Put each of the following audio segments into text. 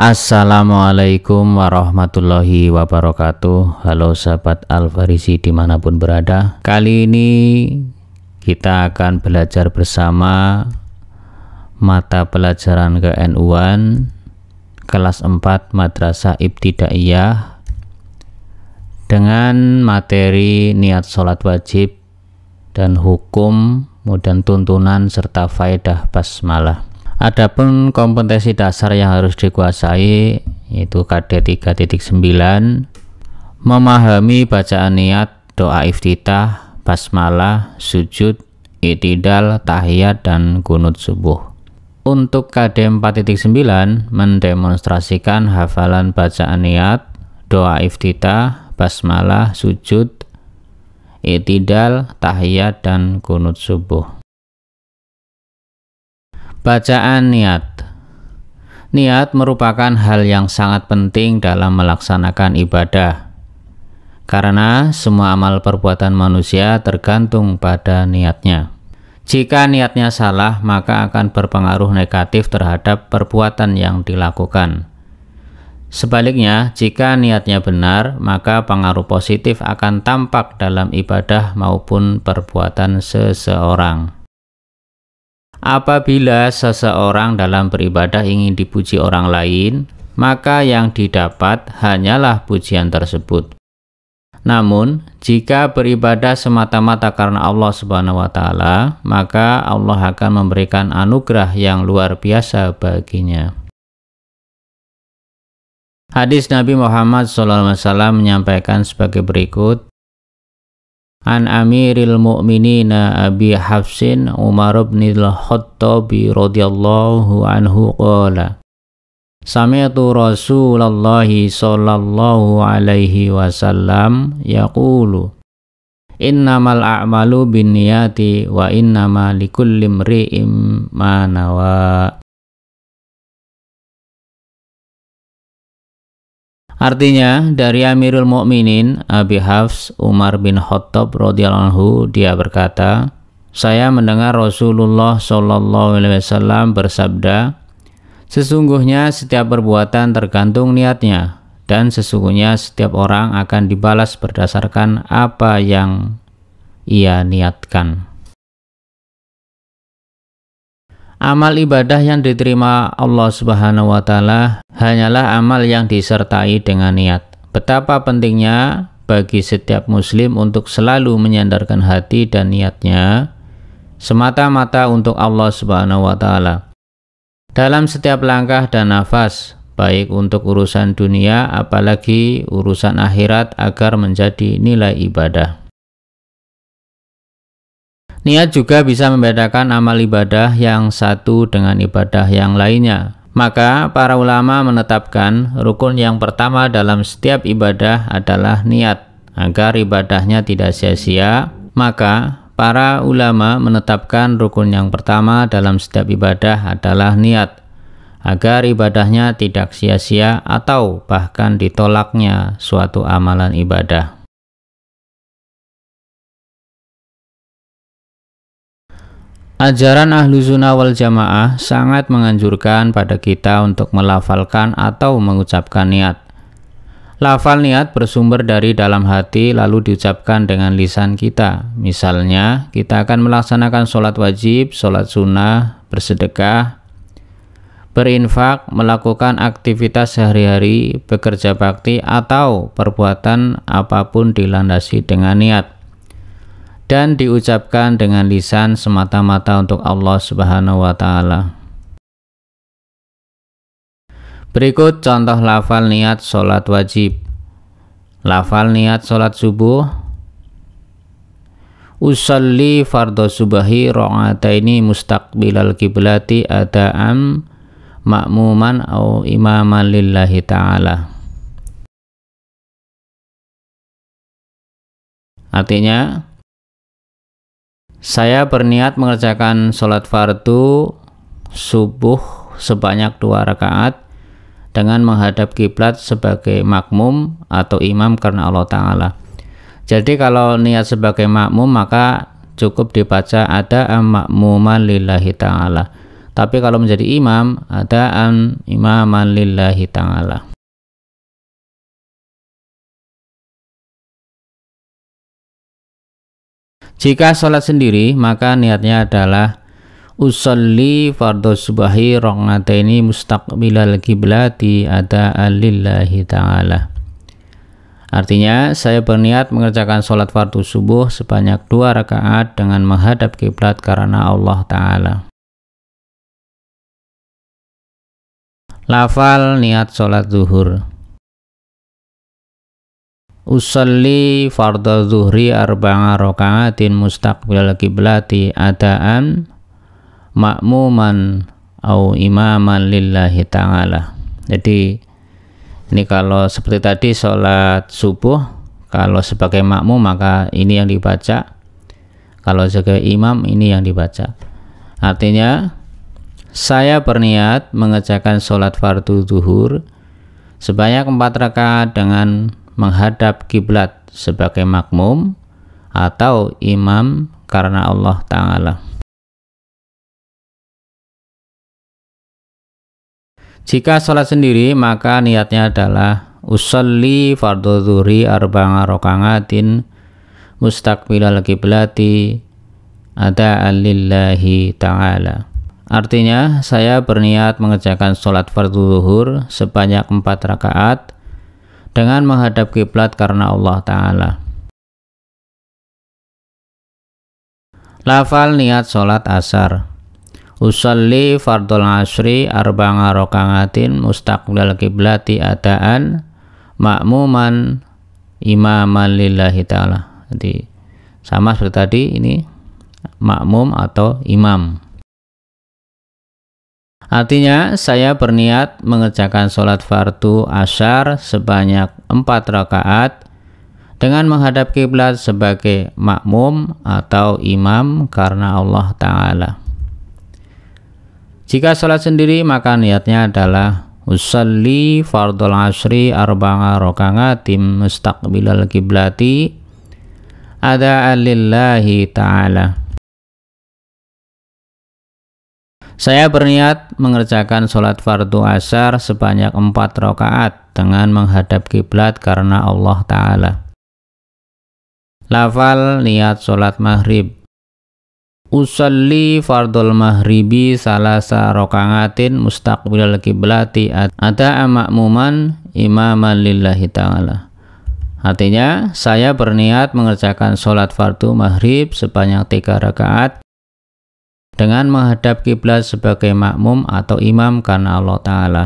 Assalamualaikum warahmatullahi wabarakatuh. Halo sahabat Al-Farisi dimanapun berada. Kali ini kita akan belajar bersama mata pelajaran ke-NU-an kelas 4 Madrasah Ibtidaiyah dengan materi niat sholat wajib dan hukum dan tuntunan serta faedah basmalah. Adapun kompetensi dasar yang harus dikuasai yaitu KD 3.9, memahami bacaan niat, doa iftitah, basmalah, sujud, i'tidal, tahiyat, dan qunut subuh. Untuk KD 4.9 mendemonstrasikan hafalan bacaan niat, doa iftitah, basmalah, sujud, i'tidal, tahiyat, dan qunut subuh. Bacaan niat. Niat merupakan hal yang sangat penting dalam melaksanakan ibadah, karena semua amal perbuatan manusia tergantung pada niatnya. Jika niatnya salah, maka akan berpengaruh negatif terhadap perbuatan yang dilakukan. Sebaliknya, jika niatnya benar, maka pengaruh positif akan tampak dalam ibadah maupun perbuatan seseorang. Apabila seseorang dalam beribadah ingin dipuji orang lain, maka yang didapat hanyalah pujian tersebut. Namun, jika beribadah semata-mata karena Allah Subhanahu wa Ta'ala, maka Allah akan memberikan anugerah yang luar biasa baginya. Hadis Nabi Muhammad SAW menyampaikan sebagai berikut: An Amiril Mu'minina Abi Hafsin Umar bin al-Khattabi radhiyallahu anhu qala Sami'tu Rasulullah sallallahu alaihi wasallam yaqulu innamal a'malu binniyati wa innama likulli imri'in ma nawa. Artinya, dari Amirul Mukminin Abi Hafs Umar bin Khattab radhiyallahu anhu, dia berkata, saya mendengar Rasulullah sallallahu alaihi wasallam bersabda, sesungguhnya setiap perbuatan tergantung niatnya, dan sesungguhnya setiap orang akan dibalas berdasarkan apa yang ia niatkan. Amal ibadah yang diterima Allah Subhanahu wa Ta'ala hanyalah amal yang disertai dengan niat. Betapa pentingnya bagi setiap muslim untuk selalu menyandarkan hati dan niatnya semata-mata untuk Allah Subhanahu wa Ta'ala dalam setiap langkah dan nafas, baik untuk urusan dunia apalagi urusan akhirat, agar menjadi nilai ibadah. Niat juga bisa membedakan amal ibadah yang satu dengan ibadah yang lainnya. Maka para ulama menetapkan rukun yang pertama dalam setiap ibadah adalah niat. Agar ibadahnya tidak sia-sia, maka para ulama menetapkan rukun yang pertama dalam setiap ibadah adalah niat. Agar ibadahnya tidak sia-sia atau bahkan ditolaknya suatu amalan ibadah. Ajaran Ahlu Sunnah wal Jamaah sangat menganjurkan pada kita untuk melafalkan atau mengucapkan niat. Lafal niat bersumber dari dalam hati lalu diucapkan dengan lisan kita. Misalnya, kita akan melaksanakan sholat wajib, sholat sunnah, bersedekah, berinfak, melakukan aktivitas sehari-hari, bekerja bakti, atau perbuatan apapun dilandasi dengan niat dan diucapkan dengan lisan semata-mata untuk Allah Subhanahu wa Ta'ala. Berikut contoh lafal niat sholat wajib. Lafal niat sholat subuh: usalli fardhu subahi ra'ataini mustaqbilal kiblati ada'am ma'muman au imaman lillahi ta'ala. Artinya, saya berniat mengerjakan sholat fardu subuh sebanyak 2 rakaat dengan menghadap kiblat sebagai makmum atau imam karena Allah Ta'ala. Jadi kalau niat sebagai makmum maka cukup dibaca ada makmuman lillahi ta'ala. Tapi kalau menjadi imam, adaan imaman lillahi ta'ala. Jika sholat sendiri, maka niatnya adalah usolli fardhu subahi rakaataini mustaqbilal qiblati adaan lillahi ta'ala. Artinya, saya berniat mengerjakan sholat fardu subuh sebanyak 2 rakaat dengan menghadap kiblat karena Allah Ta'ala. Lafal niat sholat zuhur. Usolli fardhu zuhri arba'a rakaatin mustaqbilal qiblati adaan ma'muman au imaman lillahi ta'ala. Jadi ini kalau seperti tadi sholat subuh, kalau sebagai makmum maka ini yang dibaca, kalau sebagai imam ini yang dibaca. Artinya saya berniat mengerjakan sholat fardu zuhur sebanyak 4 rakaat dengan menghadap kiblat sebagai makmum atau imam karena Allah Ta'ala. Jika sholat sendiri, maka niatnya adalah usolli fardhu zuhri arba'a rakaatin mustaqbilal qiblati adaan lillahi ta'ala. Artinya, saya berniat mengerjakan sholat fardhu zuhur sebanyak 4 rakaat dengan menghadap kiblat karena Allah Ta'ala. Lafal niat sholat asar. Usolli fardhul asri arba'a rakaatin mustaqbilal qiblati adaan ma'muman imaman lillahi ta'ala. Jadi sama seperti tadi, ini makmum atau imam. Artinya saya berniat mengerjakan sholat fardu asyar sebanyak 4 rakaat dengan menghadap kiblat sebagai makmum atau imam karena Allah Ta'ala. Jika sholat sendiri, maka niatnya adalah usolli fardhul asri arba'a rakaatin mustaqbilal qiblati adaan lillahi ta'ala. Saya berniat mengerjakan sholat fardu asar sebanyak 4 rakaat dengan menghadap kiblat karena Allah Ta'ala. Lafal niat sholat maghrib. Usolli fardhul maghribi salasa rakaatin mustaqbilal qiblati ada ma'muman imaman lillahi ta'ala. Artinya, saya berniat mengerjakan sholat fardu maghrib sebanyak 3 rakaat dengan menghadap kiblat sebagai makmum atau imam karena Allah Ta'ala.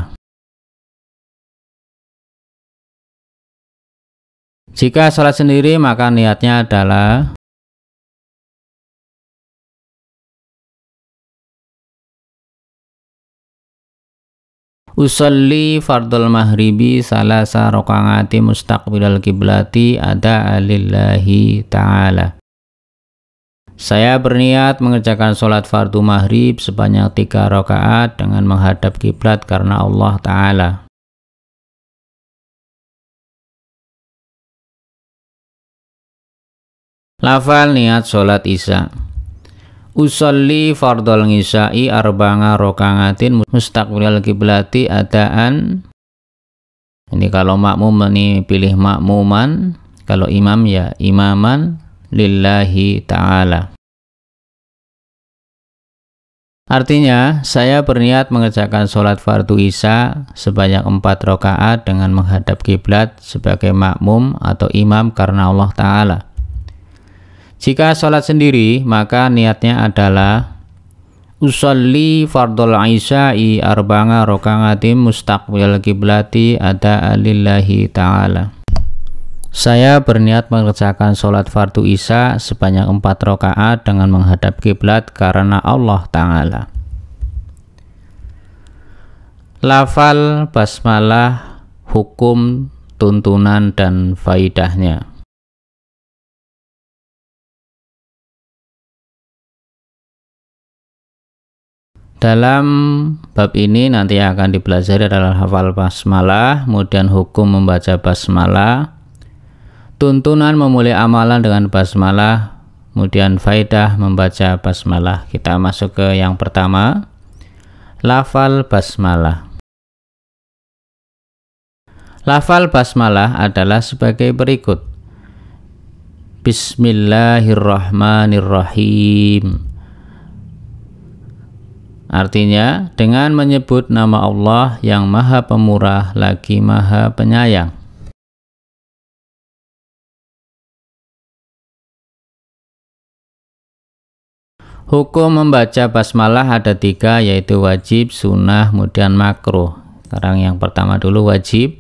Jika sholat sendiri, maka niatnya adalah usolli fardhul maghribi salasa rakaatin mustaqbilal qiblati ada lillahi ta'ala. Saya berniat mengerjakan sholat fardu maghrib sebanyak 3 rakaat dengan menghadap kiblat karena Allah Ta'ala. Lafal niat sholat isya. Usolli fardhul isya'i arba'a rakaatin mustaqbilal qiblati adaan. Ini kalau makmum ini pilih makmuman, kalau imam ya imaman lillahi ta'ala. Artinya, saya berniat mengerjakan sholat fardu isya sebanyak 4 rakaat dengan menghadap kiblat sebagai makmum atau imam karena Allah Ta'ala. Jika sholat sendiri, maka niatnya adalah usolli fardhul isya'i arba'a rakaatin mustaqbilal qiblati adaan lillahi ta'ala. Saya berniat mengerjakan sholat fardu isya sebanyak 4 rakaat dengan menghadap kiblat karena Allah Ta'ala. Lafal basmalah, hukum, tuntunan, dan faidahnya. Dalam bab ini nanti akan dipelajari adalah hafal basmalah, kemudian hukum membaca basmalah, tuntunan memulai amalan dengan basmalah, kemudian faidah membaca basmalah. Kita masuk ke yang pertama, Lafal basmalah. Lafal basmalah adalah sebagai berikut. Bismillahirrahmanirrahim. Artinya, dengan menyebut nama Allah yang Maha Pemurah lagi Maha Penyayang. Hukum membaca basmalah ada 3, yaitu wajib, sunnah, kemudian makruh. Sekarang yang pertama dulu wajib.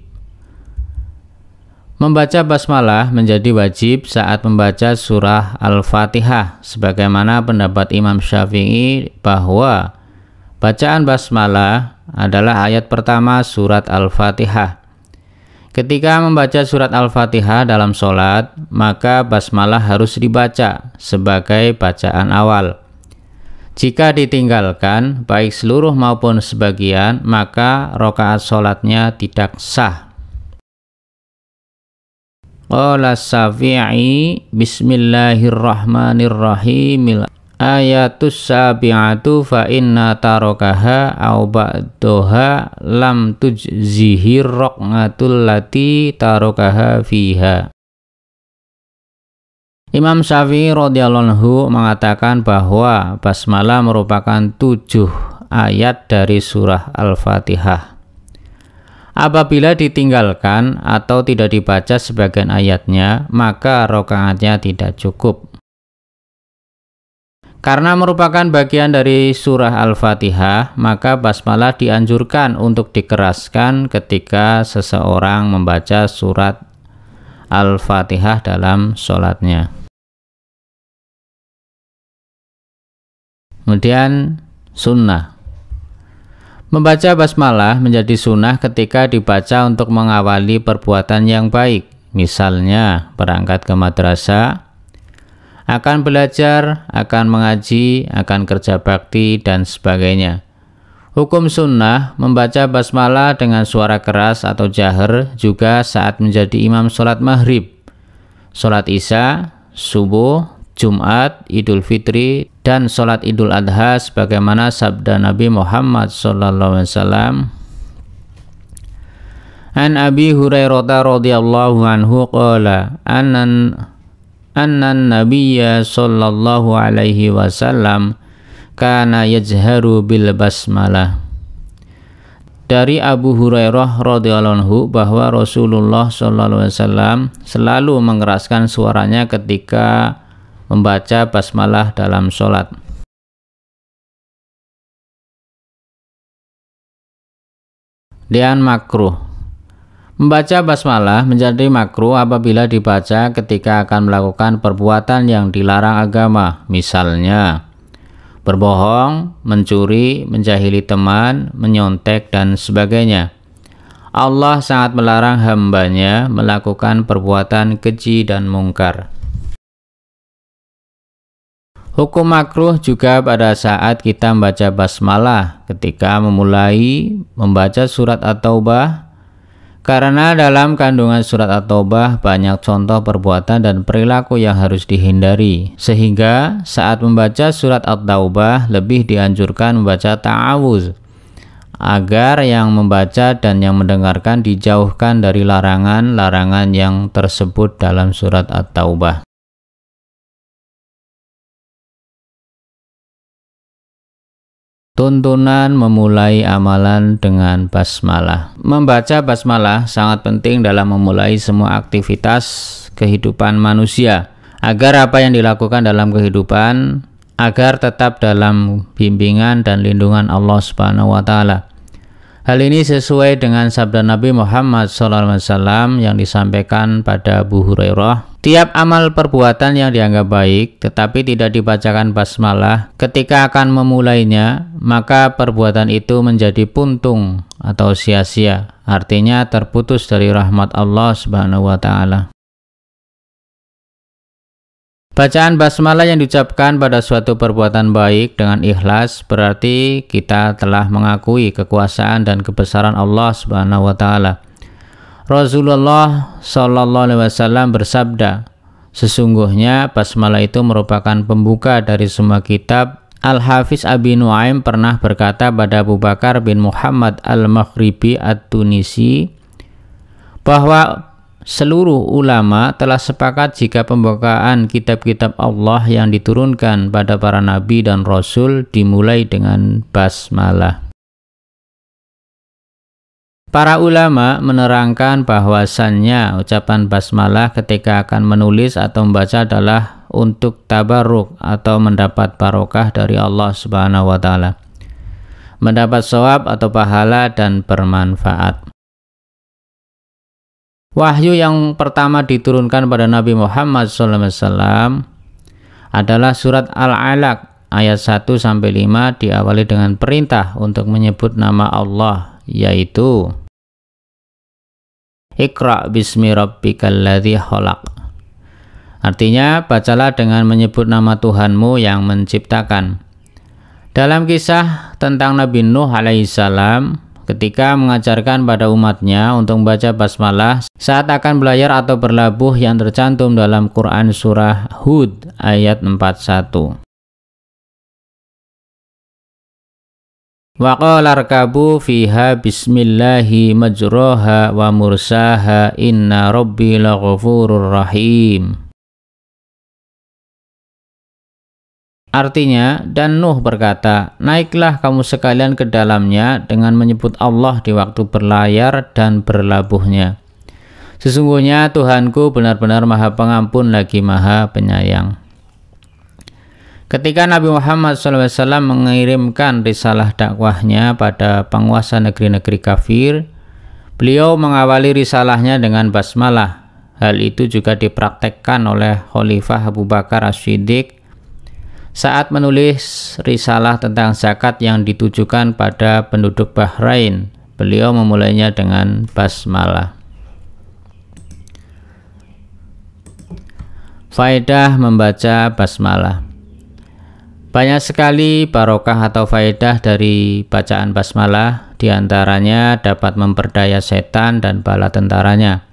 Membaca basmalah menjadi wajib saat membaca surah Al-Fatihah, sebagaimana pendapat Imam Syafi'i bahwa bacaan basmalah adalah ayat pertama surat Al-Fatihah. Ketika membaca surat Al-Fatihah dalam sholat, maka basmalah harus dibaca sebagai bacaan awal. Jika ditinggalkan, baik seluruh maupun sebagian, maka rakaat sholatnya tidak sah. Qala Syafi'i, Bismillahirrahmanirrahim. Ayatus sabi'atu fa inna tarakaha aw ba'daha lam tujzihir raqatul lati tarakaha fiha. Imam Syafi'i radhiyallahu anhu mengatakan bahwa basmalah merupakan 7 ayat dari surah Al-Fatihah. Apabila ditinggalkan atau tidak dibaca sebagian ayatnya, maka rakaatnya tidak cukup. Karena merupakan bagian dari surah Al-Fatihah, maka basmalah dianjurkan untuk dikeraskan ketika seseorang membaca surat Al-Fatihah dalam sholatnya. Kemudian sunnah. Membaca basmalah menjadi sunnah ketika dibaca untuk mengawali perbuatan yang baik. Misalnya berangkat ke madrasah, akan belajar, akan mengaji, akan kerja bakti, dan sebagainya. Hukum sunnah membaca basmalah dengan suara keras atau jahar juga saat menjadi imam sholat maghrib, sholat isya, subuh, Jumat, Idul Fitri, dan sholat Idul Adha sebagaimana sabda Nabi Muhammad SAW. An Abi Hurairah radhiyallahu anhu qala annan Nabiyya sallallahu alaihi wasallam kana yajharu bil basmalah. Dari Abu Hurairah radhiyallahu anhu bahwa Rasulullah sallallahu alaihi wasallam selalu mengeraskan suaranya ketika membaca basmalah dalam sholat. Dan makruh. Membaca basmalah menjadi makruh apabila dibaca ketika akan melakukan perbuatan yang dilarang agama, misalnya berbohong, mencuri, menjahili teman, menyontek, dan sebagainya. Allah sangat melarang hambanya melakukan perbuatan keji dan mungkar. Hukum makruh juga pada saat kita membaca basmalah ketika memulai membaca surat At-Taubah, karena dalam kandungan surat At-Taubah banyak contoh perbuatan dan perilaku yang harus dihindari, sehingga saat membaca surat At-Taubah lebih dianjurkan membaca ta'awuz agar yang membaca dan yang mendengarkan dijauhkan dari larangan-larangan yang tersebut dalam surat At-Taubah. Tuntunan memulai amalan dengan basmalah. Membaca basmalah sangat penting dalam memulai semua aktivitas kehidupan manusia, agar apa yang dilakukan dalam kehidupan agar tetap dalam bimbingan dan lindungan Allah Subhanahu wa taala. Hal ini sesuai dengan sabda Nabi Muhammad SAW yang disampaikan pada Abu Hurairah. Tiap amal perbuatan yang dianggap baik tetapi tidak dibacakan basmalah ketika akan memulainya, maka perbuatan itu menjadi puntung atau sia-sia, artinya terputus dari rahmat Allah Subhanahu wa taala. Bacaan basmalah yang diucapkan pada suatu perbuatan baik dengan ikhlas berarti kita telah mengakui kekuasaan dan kebesaran Allah Subhanahu wa taala. Rasulullah sallallahu alaihi wasallam bersabda, sesungguhnya basmalah itu merupakan pembuka dari semua kitab Al-Hafiz Abi Nuaim pernah berkata pada Abu Bakar bin Muhammad Al-Maghribi At-Tunisi bahwa seluruh ulama telah sepakat jika pembukaan kitab-kitab Allah yang diturunkan pada para nabi dan rasul dimulai dengan basmalah. Para ulama menerangkan bahwasannya ucapan basmalah ketika akan menulis atau membaca adalah untuk tabarruk atau mendapat barokah dari Allah Subhanahu wa taala, mendapat shawab atau pahala dan bermanfaat. Wahyu yang pertama diturunkan pada Nabi Muhammad SAW adalah surat Al-Alaq ayat 1-5 diawali dengan perintah untuk menyebut nama Allah, yaitu Iqra bismi rabbikal ladzi khalaq. Artinya, bacalah dengan menyebut nama Tuhanmu yang menciptakan. Dalam kisah tentang Nabi Nuh alaihissalam, ketika mengajarkan pada umatnya untuk membaca basmalah saat akan belayar atau berlabuh yang tercantum dalam Quran surah Hud ayat 41. Wa qala arkabu fiha bismillahi majroha wa mursaha inna rabbi laghafurur rahim. Artinya, dan Nuh berkata, naiklah kamu sekalian ke dalamnya dengan menyebut Allah di waktu berlayar dan berlabuhnya. Sesungguhnya Tuhanku benar-benar Maha Pengampun lagi Maha Penyayang. Ketika Nabi Muhammad SAW mengirimkan risalah dakwahnya pada penguasa negeri-negeri kafir, beliau mengawali risalahnya dengan basmalah. Hal itu juga dipraktekkan oleh Khalifah Abu Bakar As-Siddiq saat menulis risalah tentang zakat yang ditujukan pada penduduk Bahrain. Beliau memulainya dengan basmalah. Faedah membaca basmalah. Banyak sekali barokah atau faedah dari bacaan basmalah, diantaranya dapat memperdaya setan dan bala tentaranya.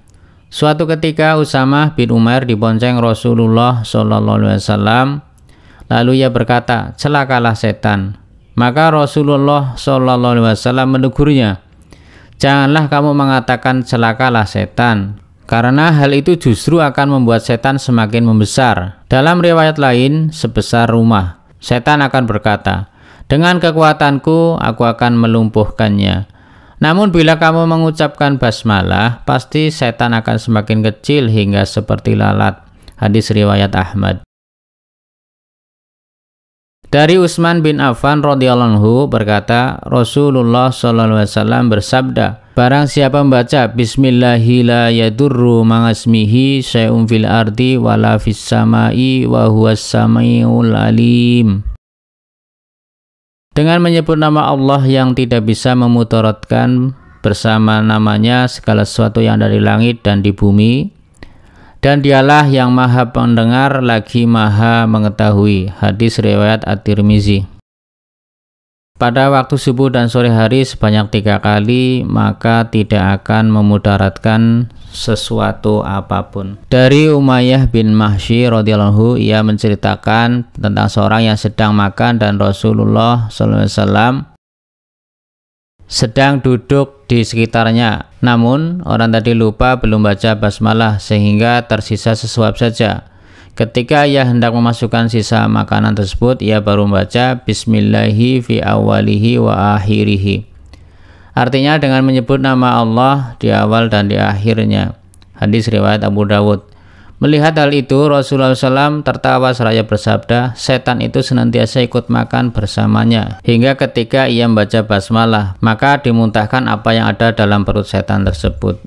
Suatu ketika Usamah bin Umair dibonceng Rasulullah SAW. Lalu ia berkata, celakalah setan. Maka Rasulullah SAW menegurnya, janganlah kamu mengatakan celakalah setan, karena hal itu justru akan membuat setan semakin membesar. Dalam riwayat lain, sebesar rumah. Setan akan berkata, dengan kekuatanku aku akan melumpuhkannya. Namun bila kamu mengucapkan basmalah, pasti setan akan semakin kecil hingga seperti lalat. Hadis riwayat Ahmad. Dari Utsman bin Affan radhiyallahu anhu berkata, Rasulullah SAW bersabda, barang siapa membaca Bismillahi la yadurru mangasmihi syai'un fil ardi wala fis samai wa huwas samiul alim. Dengan menyebut nama Allah yang tidak bisa memudaratkan bersama namanya segala sesuatu yang dari langit dan di bumi, dan dialah yang maha pendengar lagi maha mengetahui. Hadis riwayat At-Tirmizi. Pada waktu subuh dan sore hari sebanyak 3 kali, maka tidak akan memudaratkan sesuatu apapun. Dari Umayyah bin Mahsyi radhiyallahu anhu, ia menceritakan tentang seorang yang sedang makan dan Rasulullah SAW sedang duduk di sekitarnya. Namun orang tadi lupa belum baca basmalah sehingga tersisa sesuap saja. Ketika ia hendak memasukkan sisa makanan tersebut, ia baru membaca Bismillahi fi awalihi wa akhirihi. Artinya dengan menyebut nama Allah di awal dan di akhirnya. Hadis riwayat Abu Dawud. Melihat hal itu, Rasulullah SAW tertawa seraya bersabda, setan itu senantiasa ikut makan bersamanya. Hingga ketika ia membaca basmalah, maka dimuntahkan apa yang ada dalam perut setan tersebut.